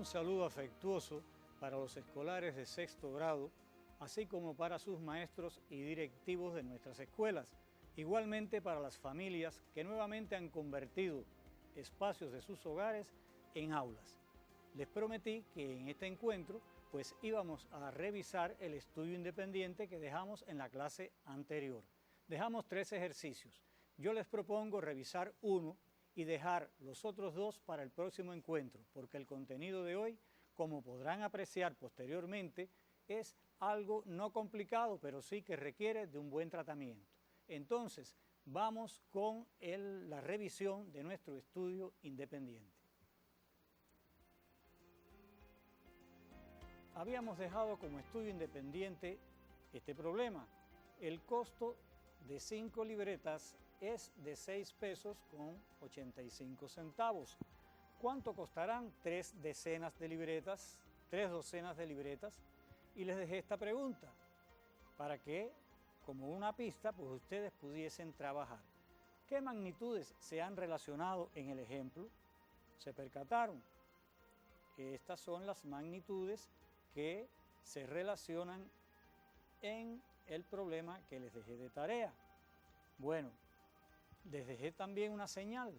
Un saludo afectuoso para los escolares de sexto grado, así como para sus maestros y directivos de nuestras escuelas. Igualmente para las familias que nuevamente han convertido espacios de sus hogares en aulas. Les prometí que en este encuentro pues íbamos a revisar el estudio independiente que dejamos en la clase anterior. Dejamos 3 ejercicios. Yo les propongo revisar uno y dejar los otros 2 para el próximo encuentro, porque el contenido de hoy, como podrán apreciar posteriormente, es algo no complicado, pero sí que requiere de un buen tratamiento. Entonces, vamos con la revisión de nuestro estudio independiente. Habíamos dejado como estudio independiente este problema. El costo de 5 libretas es de 6 pesos con 85 centavos. ¿Cuánto costarán 3 docenas de libretas? Y les dejé esta pregunta para que, como una pista, pues ustedes pudiesen trabajar. ¿Qué magnitudes se han relacionado en el ejemplo? ¿Se percataron? Estas son las magnitudes que se relacionan en el problema que les dejé de tarea. Bueno, les dejé también una señal.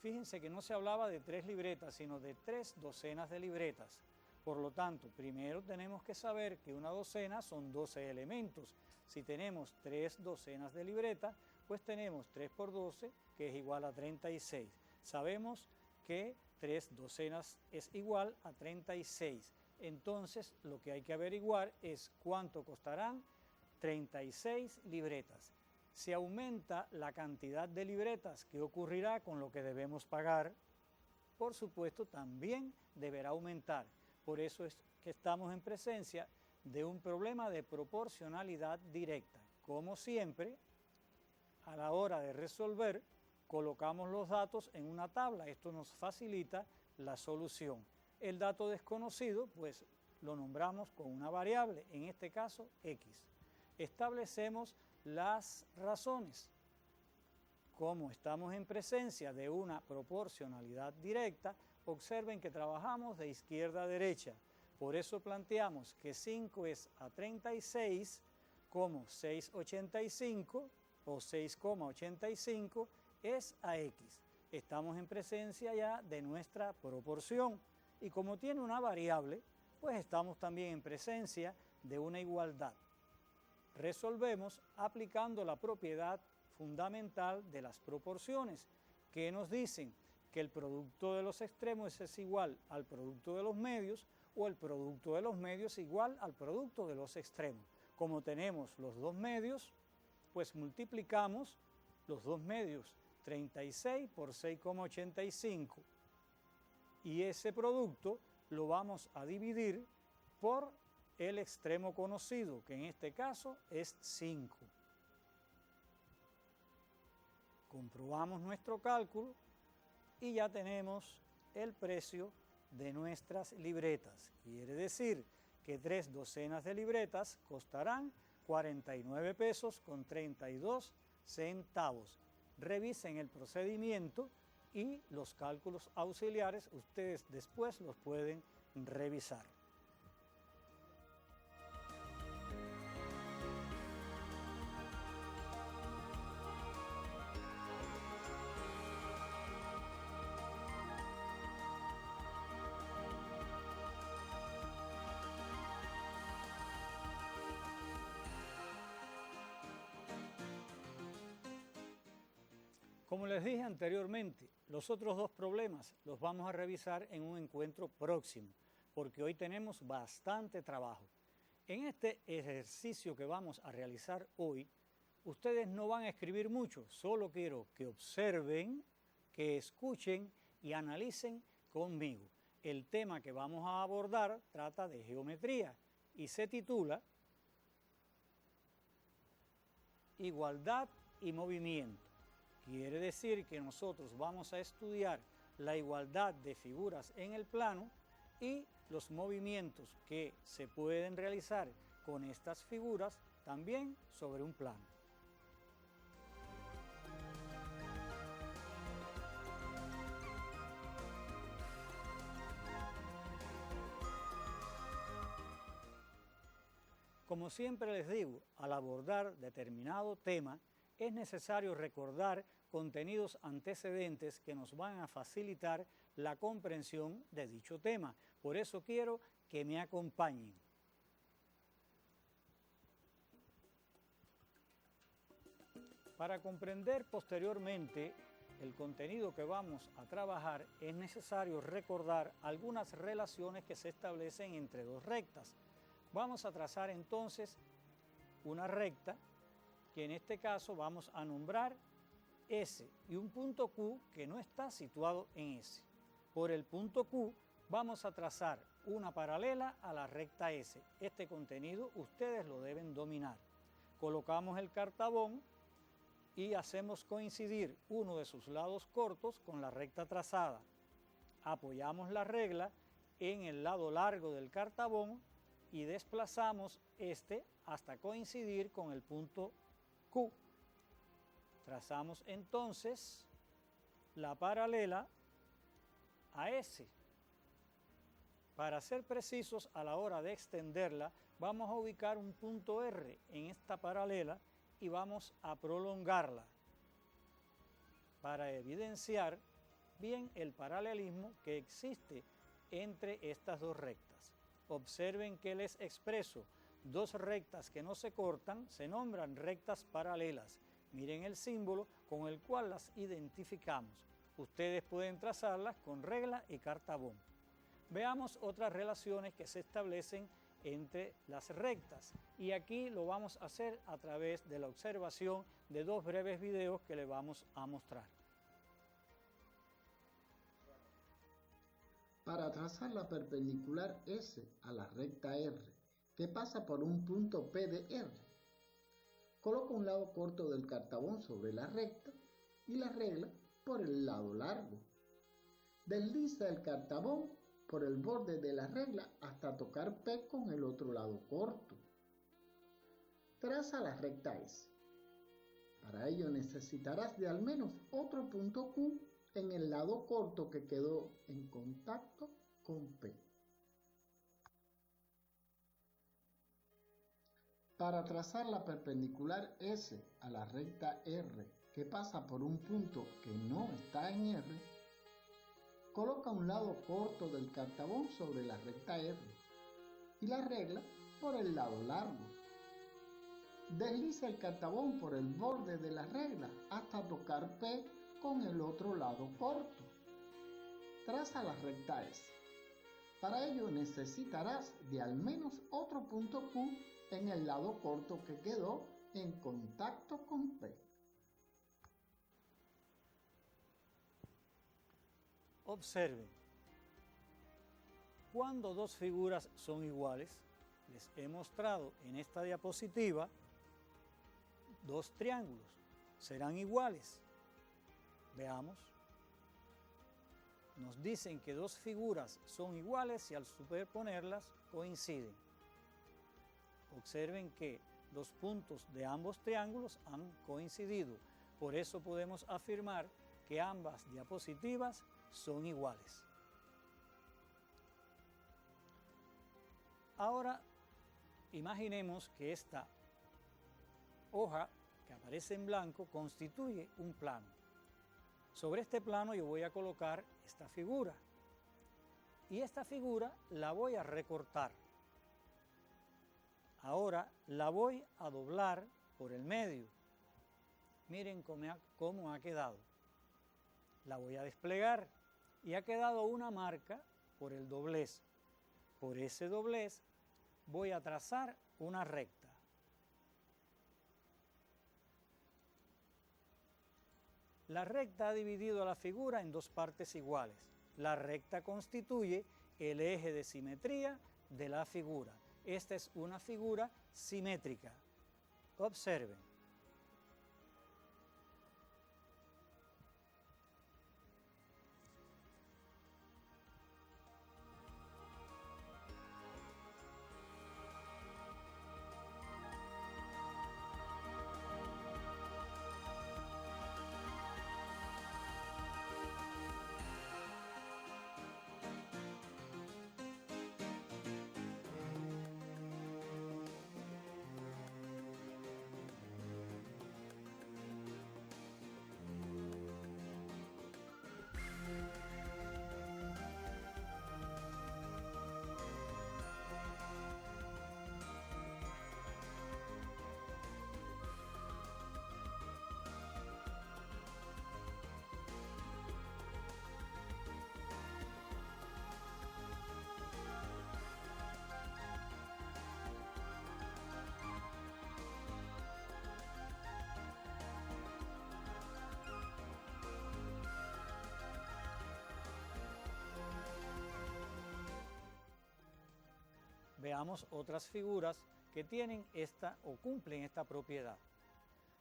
Fíjense que no se hablaba de 3 libretas, sino de 3 docenas de libretas. Por lo tanto, primero tenemos que saber que una docena son 12 elementos. Si tenemos 3 docenas de libretas, pues tenemos 3 por 12, que es igual a 36. Sabemos que 3 docenas es igual a 36. Entonces, lo que hay que averiguar es cuánto costarán 36 libretas. Si aumenta la cantidad de libretas, ¿qué ocurrirá con lo que debemos pagar? Por supuesto, también deberá aumentar. Por eso es que estamos en presencia de un problema de proporcionalidad directa. Como siempre, a la hora de resolver, colocamos los datos en una tabla. Esto nos facilita la solución. El dato desconocido, pues lo nombramos con una variable, en este caso X. Establecemos las razones. Como estamos en presencia de una proporcionalidad directa, observen que trabajamos de izquierda a derecha. Por eso planteamos que 5 es a 36, como 6,85 o 6,85 es a X. Estamos en presencia ya de nuestra proporción. Y como tiene una variable, pues estamos también en presencia de una igualdad. Resolvemos aplicando la propiedad fundamental de las proporciones, que nos dicen que el producto de los extremos es igual al producto de los medios o el producto de los medios igual al producto de los extremos. Como tenemos los 2 medios, pues multiplicamos los 2 medios, 36 por 6,85. Y ese producto lo vamos a dividir por el extremo conocido, que en este caso es 5. Comprobamos nuestro cálculo y ya tenemos el precio de nuestras libretas. Quiere decir que 3 docenas de libretas costarán 49 pesos con 32 centavos. Revisen el procedimiento y los cálculos auxiliares ustedes después los pueden revisar. Como les dije anteriormente, los otros 2 problemas los vamos a revisar en un encuentro próximo, porque hoy tenemos bastante trabajo. En este ejercicio que vamos a realizar hoy, ustedes no van a escribir mucho, solo quiero que observen, que escuchen y analicen conmigo. El tema que vamos a abordar trata de geometría y se titula Igualdad y movimiento. Quiere decir que nosotros vamos a estudiar la igualdad de figuras en el plano y los movimientos que se pueden realizar con estas figuras también sobre un plano. Como siempre les digo, al abordar determinado tema, es necesario recordar contenidos antecedentes que nos van a facilitar la comprensión de dicho tema. Por eso quiero que me acompañen. Para comprender posteriormente el contenido que vamos a trabajar, es necesario recordar algunas relaciones que se establecen entre dos rectas. Vamos a trazar entonces una recta que en este caso vamos a nombrar S y un punto Q que no está situado en S. Por el punto Q vamos a trazar una paralela a la recta S. Este contenido ustedes lo deben dominar. Colocamos el cartabón y hacemos coincidir uno de sus lados cortos con la recta trazada. Apoyamos la regla en el lado largo del cartabón y desplazamos este hasta coincidir con el punto Q. Trazamos entonces la paralela a S. Para ser precisos a la hora de extenderla, vamos a ubicar un punto R en esta paralela y vamos a prolongarla para evidenciar bien el paralelismo que existe entre estas dos rectas. Observen que les expreso, dos rectas que no se cortan se nombran rectas paralelas. Miren el símbolo con el cual las identificamos. Ustedes pueden trazarlas con regla y cartabón. Veamos otras relaciones que se establecen entre las rectas, y aquí lo vamos a hacer a través de la observación de dos breves videos que les vamos a mostrar. Para trazar la perpendicular S a la recta R, que pasa por un punto P de R, coloca un lado corto del cartabón sobre la recta y la regla por el lado largo. Desliza el cartabón por el borde de la regla hasta tocar P con el otro lado corto. Traza la recta S. Para ello necesitarás de al menos otro punto Q en el lado corto que quedó en contacto con P. Para trazar la perpendicular S a la recta R que pasa por un punto que no está en R, coloca un lado corto del cartabón sobre la recta R y la regla por el lado largo. Desliza el cartabón por el borde de la regla hasta tocar P con el otro lado corto. Traza la recta S. Para ello necesitarás de al menos otro punto Q en el lado corto que quedó en contacto con P. Observen, cuando dos figuras son iguales, les he mostrado en esta diapositiva dos triángulos, serán iguales. Veamos. Nos dicen que dos figuras son iguales y al superponerlas coinciden. Observen que los puntos de ambos triángulos han coincidido. Por eso podemos afirmar que ambas diapositivas son iguales. Ahora imaginemos que esta hoja que aparece en blanco constituye un plano. Sobre este plano yo voy a colocar esta figura y esta figura la voy a recortar. Ahora la voy a doblar por el medio. Miren cómo ha quedado. La voy a desplegar y ha quedado una marca por el doblez. Por ese doblez voy a trazar una recta. La recta ha dividido a la figura en dos partes iguales. La recta constituye el eje de simetría de la figura. Esta es una figura simétrica. Observen. veamos otras figuras que tienen esta o cumplen esta propiedad.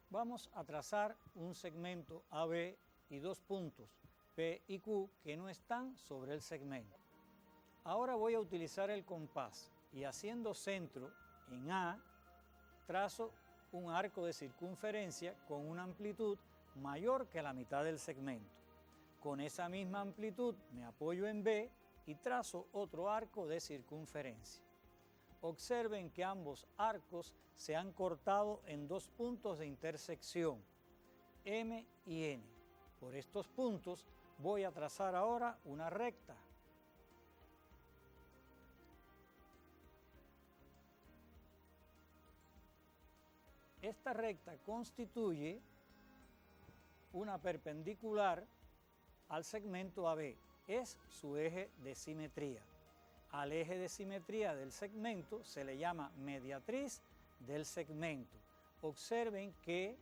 Vamos a trazar un segmento AB y dos puntos P y Q que no están sobre el segmento. Ahora voy a utilizar el compás y haciendo centro en A, trazo un arco de circunferencia con una amplitud mayor que la mitad del segmento. Con esa misma amplitud me apoyo en B y trazo otro arco de circunferencia. Observen que ambos arcos se han cortado en dos puntos de intersección, M y N. Por estos puntos voy a trazar ahora una recta. Esta recta constituye una perpendicular al segmento AB, es su eje de simetría. Al eje de simetría del segmento se le llama mediatriz del segmento. Observen que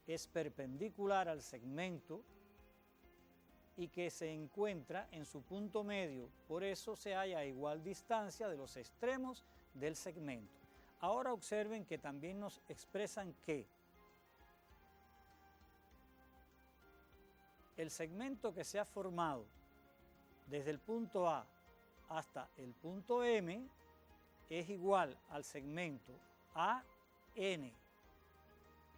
es perpendicular al segmento y que se encuentra en su punto medio, por eso se halla a igual distancia de los extremos del segmento. Ahora observen que también nos expresan que el segmento que se ha formado desde el punto A hasta el punto M es igual al segmento AN,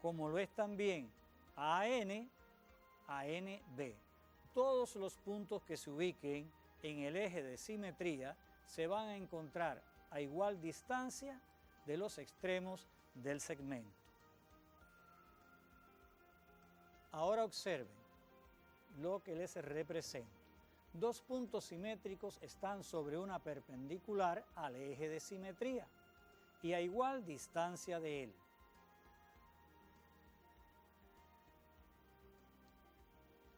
como lo es también AN a NB. Todos los puntos que se ubiquen en el eje de simetría se van a encontrar a igual distancia de los extremos del segmento. Ahora observen lo que les represento. Dos puntos simétricos están sobre una perpendicular al eje de simetría y a igual distancia de él.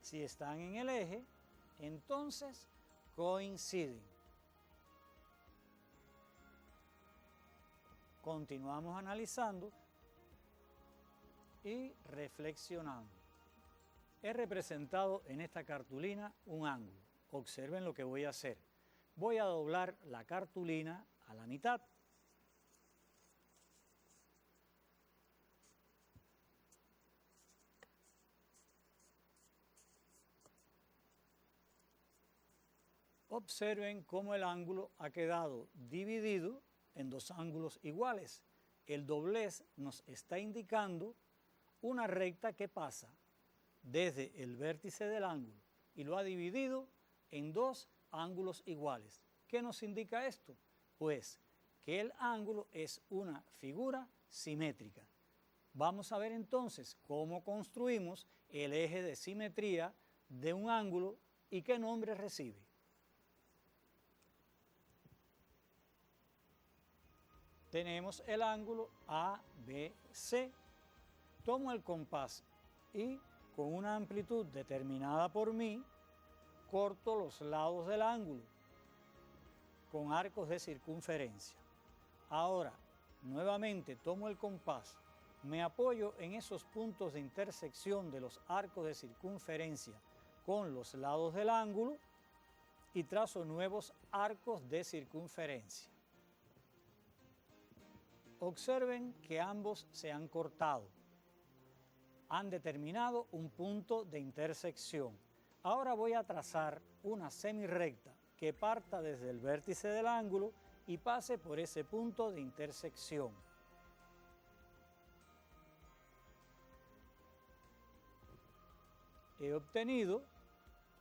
Si están en el eje, entonces coinciden. Continuamos analizando y reflexionando. He representado en esta cartulina un ángulo. Observen lo que voy a hacer. Voy a doblar la cartulina a la mitad. Observen cómo el ángulo ha quedado dividido en dos ángulos iguales. El doblez nos está indicando una recta que pasa desde el vértice del ángulo y lo ha dividido en dos ángulos iguales. ¿Qué nos indica esto? Pues que el ángulo es una figura simétrica. Vamos a ver entonces cómo construimos el eje de simetría de un ángulo y qué nombre recibe. Tenemos el ángulo ABC. Tomo el compás y con una amplitud determinada por mí, corto los lados del ángulo con arcos de circunferencia. Ahora, nuevamente tomo el compás, me apoyo en esos puntos de intersección de los arcos de circunferencia con los lados del ángulo y trazo nuevos arcos de circunferencia. Observen que ambos se han cortado. Han determinado un punto de intersección. Ahora voy a trazar una semirrecta que parta desde el vértice del ángulo y pase por ese punto de intersección. He obtenido,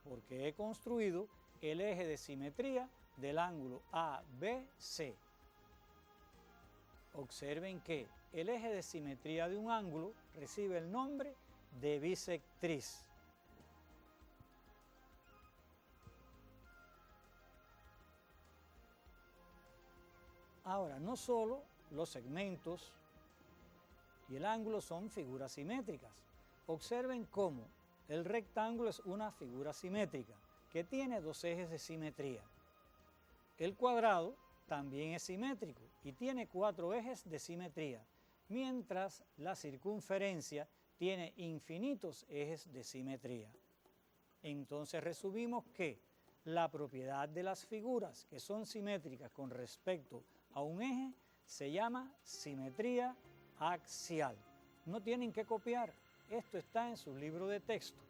porque he construido, el eje de simetría del ángulo ABC. Observen que el eje de simetría de un ángulo recibe el nombre de bisectriz. Ahora, no solo los segmentos y el ángulo son figuras simétricas. Observen cómo el rectángulo es una figura simétrica que tiene dos ejes de simetría. El cuadrado también es simétrico y tiene cuatro ejes de simetría, mientras la circunferencia tiene infinitos ejes de simetría. Entonces resumimos que la propiedad de las figuras que son simétricas con respecto a un eje se llama simetría axial. No tienen que copiar, esto está en su libro de texto.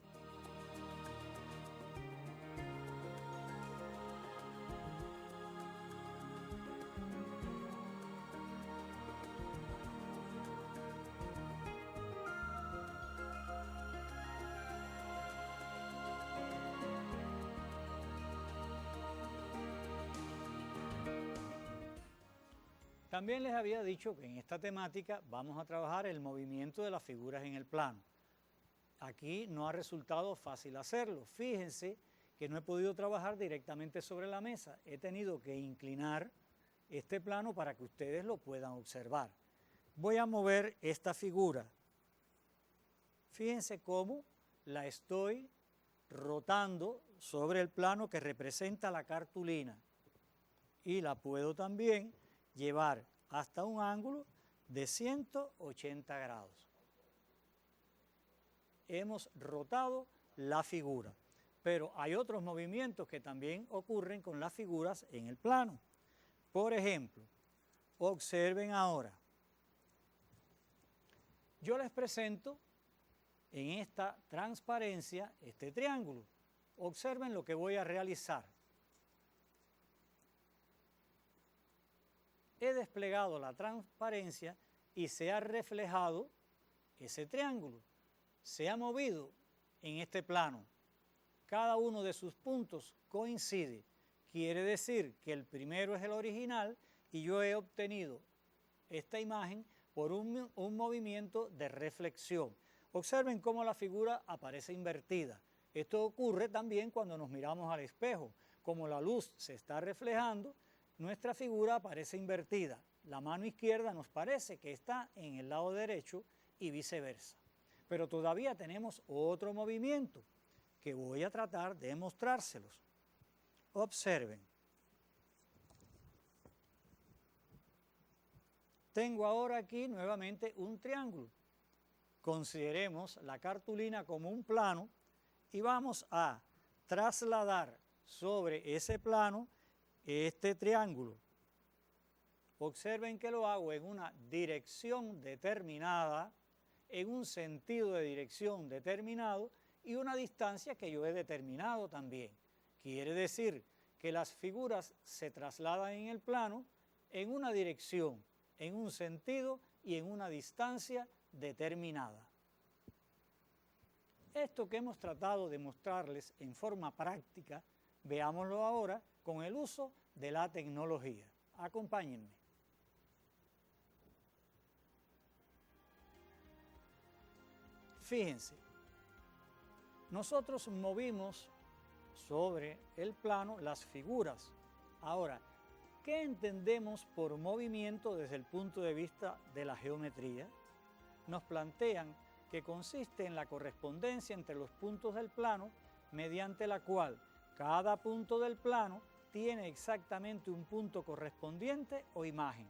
También les había dicho que en esta temática vamos a trabajar el movimiento de las figuras en el plano. Aquí no ha resultado fácil hacerlo. Fíjense que no he podido trabajar directamente sobre la mesa. He tenido que inclinar este plano para que ustedes lo puedan observar. Voy a mover esta figura. Fíjense cómo la estoy rotando sobre el plano que representa la cartulina. Y la puedo también llevar hasta un ángulo de 180 grados. Hemos rotado la figura, pero hay otros movimientos que también ocurren con las figuras en el plano. Por ejemplo, observen ahora. Yo les presento en esta transparencia este triángulo. Observen lo que voy a realizar. He desplegado la transparencia y se ha reflejado ese triángulo. Se ha movido en este plano. Cada uno de sus puntos coincide. Quiere decir que el primero es el original y yo he obtenido esta imagen por un movimiento de reflexión. Observen cómo la figura aparece invertida. Esto ocurre también cuando nos miramos al espejo. Como la luz se está reflejando, nuestra figura aparece invertida. La mano izquierda nos parece que está en el lado derecho y viceversa. Pero todavía tenemos otro movimiento que voy a tratar de mostrárselos. Observen. Tengo ahora aquí nuevamente un triángulo. Consideremos la cartulina como un plano y vamos a trasladar sobre ese plano este triángulo. Observen que lo hago en una dirección determinada, en un sentido de dirección determinado y una distancia que yo he determinado también. Quiere decir que las figuras se trasladan en el plano en una dirección, en un sentido y en una distancia determinada. Esto que hemos tratado de mostrarles en forma práctica, veámoslo ahora con el uso de la tecnología. Acompáñenme. Fíjense, nosotros movimos sobre el plano las figuras. Ahora, ¿qué entendemos por movimiento desde el punto de vista de la geometría? Nos plantean que consiste en la correspondencia entre los puntos del plano, mediante la cual cada punto del plano tiene exactamente un punto correspondiente o imagen,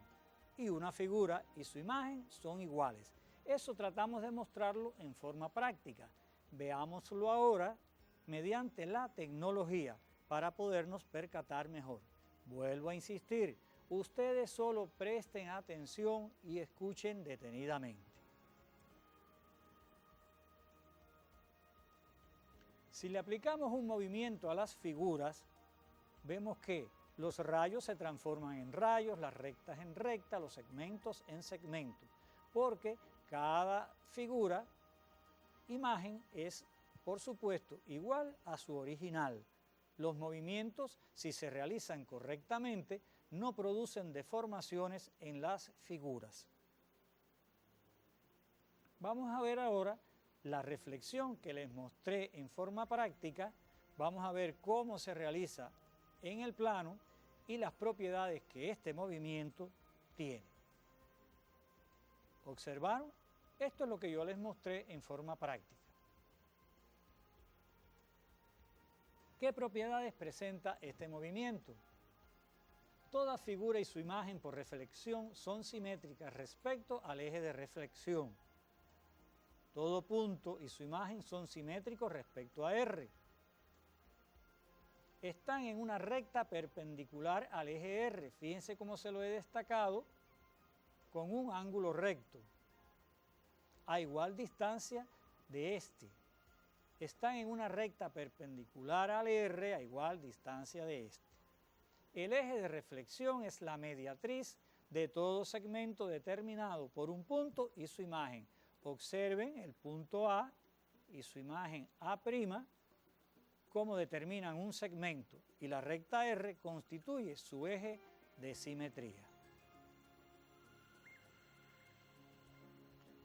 y una figura y su imagen son iguales. Eso tratamos de mostrarlo en forma práctica. Veámoslo ahora mediante la tecnología para podernos percatar mejor. Vuelvo a insistir, ustedes solo presten atención y escuchen detenidamente. Si le aplicamos un movimiento a las figuras, vemos que los rayos se transforman en rayos, las rectas en rectas, los segmentos en segmentos, porque cada figura, imagen, es, por supuesto, igual a su original. Los movimientos, si se realizan correctamente, no producen deformaciones en las figuras. Vamos a ver ahora la reflexión que les mostré en forma práctica. Vamos a ver cómo se realiza en el plano y las propiedades que este movimiento tiene. ¿Observaron? Esto es lo que yo les mostré en forma práctica. ¿Qué propiedades presenta este movimiento? Toda figura y su imagen por reflexión son simétricas respecto al eje de reflexión. Todo punto y su imagen son simétricos respecto a R. están en una recta perpendicular al eje R. Fíjense cómo se lo he destacado con un ángulo recto a igual distancia de este. Están en una recta perpendicular al R a igual distancia de este. El eje de reflexión es la mediatriz de todo segmento determinado por un punto y su imagen. Observen el punto A y su imagen A', cómo determinan un segmento, y la recta R constituye su eje de simetría.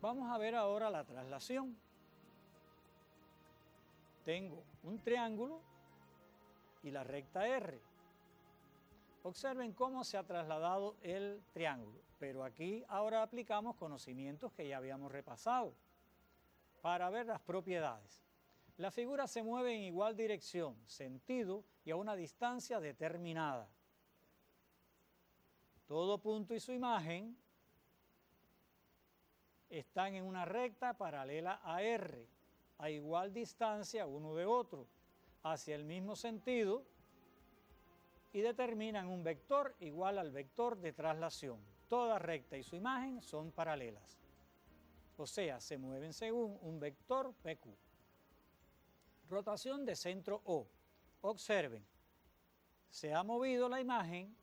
Vamos a ver ahora la traslación. Tengo un triángulo y la recta R. Observen cómo se ha trasladado el triángulo, pero aquí ahora aplicamos conocimientos que ya habíamos repasado para ver las propiedades. La figura se mueve en igual dirección, sentido y a una distancia determinada. Todo punto y su imagen están en una recta paralela a R, a igual distancia uno de otro, hacia el mismo sentido, y determinan un vector igual al vector de traslación. Toda recta y su imagen son paralelas, o sea, se mueven según un vector PQ. Rotación de centro O. Observen, se ha movido la imagen,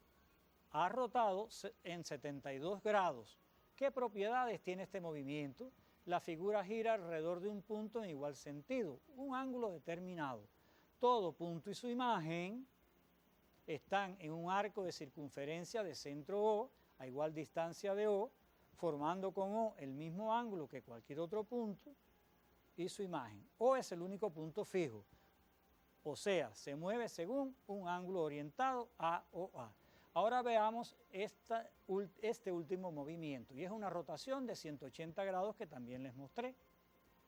ha rotado en 72 grados. ¿Qué propiedades tiene este movimiento? La figura gira alrededor de un punto en igual sentido, un ángulo determinado. Todo punto y su imagen están en un arco de circunferencia de centro O a igual distancia de O, formando con O el mismo ángulo que cualquier otro punto y su imagen. O es el único punto fijo, o sea, se mueve según un ángulo orientado a OA. Ahora veamos este último movimiento, y es una rotación de 180 grados que también les mostré.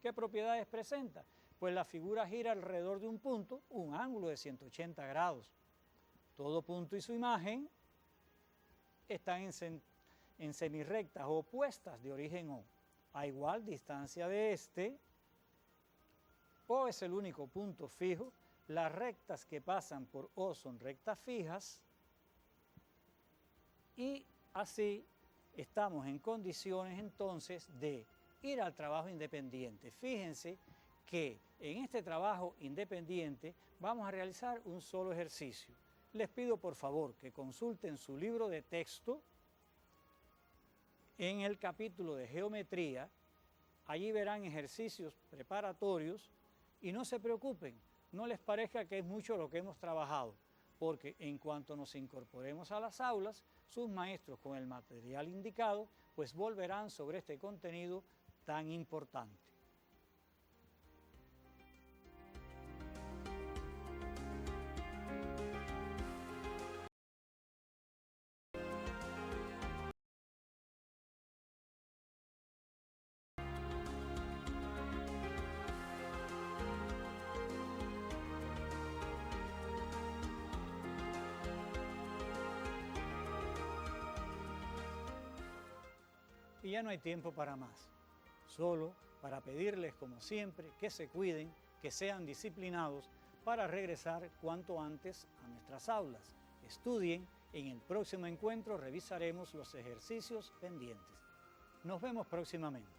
¿Qué propiedades presenta? Pues la figura gira alrededor de un punto, un ángulo de 180 grados. Todo punto y su imagen están en semirrectas opuestas de origen O, a igual distancia de este. O es el único punto fijo. Las rectas que pasan por O son rectas fijas. Y así estamos en condiciones entonces de ir al trabajo independiente. Fíjense que en este trabajo independiente vamos a realizar un solo ejercicio. Les pido por favor que consulten su libro de texto en el capítulo de geometría. Allí verán ejercicios preparatorios y no se preocupen, no les parezca que es mucho lo que hemos trabajado, porque en cuanto nos incorporemos a las aulas, sus maestros con el material indicado, pues volverán sobre este contenido tan importante. Y ya no hay tiempo para más, solo para pedirles, como siempre, que se cuiden, que sean disciplinados para regresar cuanto antes a nuestras aulas. Estudien, en el próximo encuentro revisaremos los ejercicios pendientes. Nos vemos próximamente.